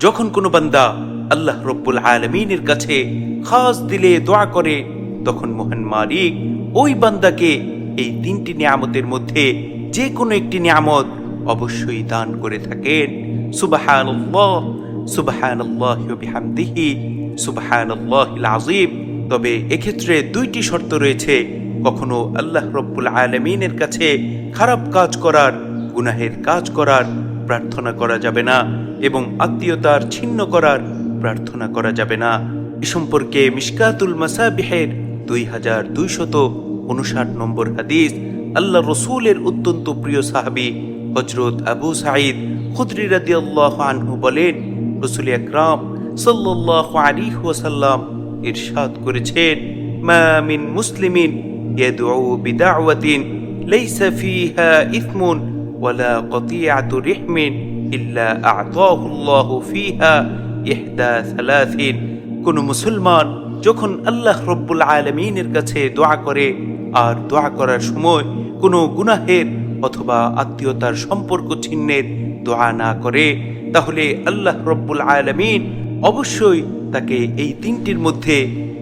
যখন কোনো বান্দা আল্লাহ রব্বুল আলামিনের কাছে খাস দিলে দোয়া করে, তখন মহান মালিক ওই বান্দাকে এই তিনটি নিয়ামতের মধ্যে যে কোনো একটি নিয়ামত অবশ্যই দান করে থাকেন। সুবহানাল্লাহ, সুবহানাল্লাহি ওয়া বিহামদিহি, সুবহানাল্লাহিল আযীম। তবে এক্ষেত্রে দুইটি শর্ত রয়েছে। কখনো আল্লাহ রব্বুল আলামিনের কাছে খারাপ কাজ করার, গুনাহের কাজ করার প্রার্থনা করা যাবে না এবং আত্মীয়তার ছিন্ন করার প্রার্থনা করা যাবে না। এ সম্পর্কে মিশকাতুল মাসাবিহের 2259 নম্বর হাদিস, আল্লাহ রসুলের অত্যন্ত প্রিয় সাহাবী হযরত আবু সাঈদ খুদরি রাদিয়াল্লাহু আনহু বলেন, রাসূল আকরাম সাল্লাল্লাহু আলাইহি ওয়াসাল্লাম ইরশাদ করেছেন, মা মিন মুসলিমিন ইয়াদউ বিদাওয়াতিন লাইসা ফিহা ইসমুন ওয়ালা কতিআতু রিহমিন ইল্লা আ'তাহু আল্লাহু ফিহা ইহদা সালাসিন। কোন মুসলমান যখন আল্লাহ রব্বুল আলামিনের কাছে দোয়া করে আর দোয়া করার সময় কোনো গুনাহের অথবা আত্মীয়তার সম্পর্ক ছিন্নের দোয়া না করে, তাহলে আল্লাহ রব্বুল আলামিন অবশ্যই তাকে এই তিনটির মধ্যে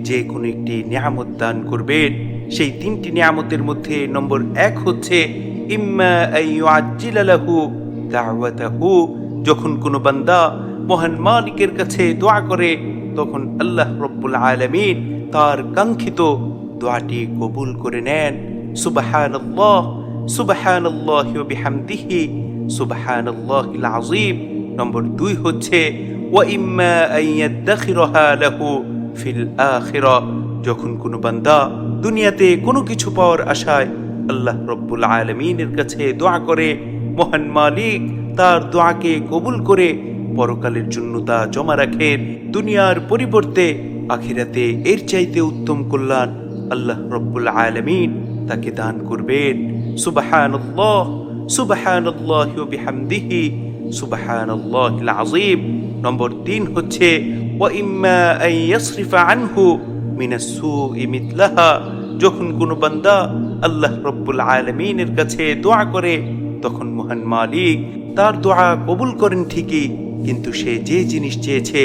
যে কোনো একটি নিয়ামত দান করবেন। সেই তিনটি নিয়ামতের মধ্যে নম্বর 1 হচ্ছে ইম্মা আইয়ুআজ্জিলা লাহু দাওয়াতাহু। যখন কোনো বান্দা মহান মালিকের কাছে দোয়া করে, তখন আল্লাহ রব্বুল আলামিন তার কাঙ্ক্ষিত দোয়াটি কবুল করে নেন। সুবহানাল্লাহ, সুবহানাল্লাহি ওয়া বিহামদিহি, সুবহানাল্লাহিল আযীম। নম্বর 2 হচ্ছে ওয়া ইম্মা আইয়াদাখিরাহা লাহু ফিল আখিরাহ। যখন কোনো বান্দা দুনিয়াতে কোনো কিছু পাওয়ার আশায় আল্লাহ রব্বুল আলামিনের কাছে দোয়া করে, মহান মালিক তার দোয়াকে কবুল করে পরকালের জন্য তা জমা রাখেন। দুনিয়ার পরিবর্তে আখিরাতে এর চাইতে উত্তম কল্যাণ আল্লাহ রব্বুল আলামিন তাকে দান করবেন। সুবহানাল্লাহ, সুবহানাল্লাহি ওয়া বিহামদিহি, সুবহানাল্লাহিল আযীম। নম্বর 3 হচ্ছে ওয়া ইম্মা আন ইয়াসরিফা আনহু মিনাস সুই মিথলাহা। যখন কোনো বান্দা আল্লাহ রব্বুল আলামিনের কাছে দোয়া করে, তখন মহান মালিক তার দোয়া কবুল করেন ঠিকই, কিন্তু সে যে জিনিস চেয়েছে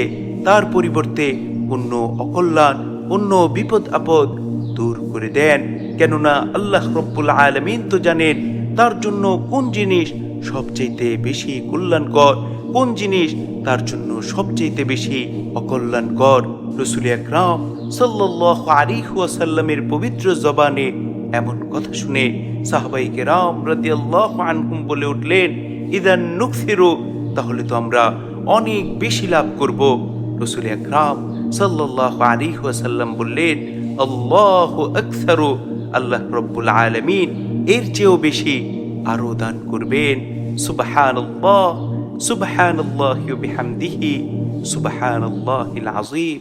তার পরিবর্তে অন্য অকল্যাণ, অন্য বিপদ আপদ দূর করে দেন। কেননা আল্লাহ রব্বুল আলামিন তো জানেন তার জন্য কোন জিনিস সবচাইতে বেশি কল্যাণকর, কোন জিনিস তার জন্য সবচাইতে বেশি অকল্যাণকর। রাসূল আকরাম সাল্লাল্লাহু আলাইহি ওয়াসাল্লামের পবিত্র জবানে এমন কথা শুনে সাহাবায়ে কেরাম রাদিয়াল্লাহু আনহুম বলে উঠলেন, ইদান নুকসিরু, তাহলে তো আমরা অনেক বেশি লাভ করব। রাসূল আকরাম সাল্লাল্লাহু আলাইহি ওয়াসাল্লাম বললেন, আল্লাহু আকসারু, আল্লাহ রব্বুল আলামিন এর চেয়েও বেশি আরো দান করবেন। সুবহানাল্লাহ, সুবহানাল্লাহি ওয়া বিহামদিহি, সুবহানাল্লাহিল আযীম।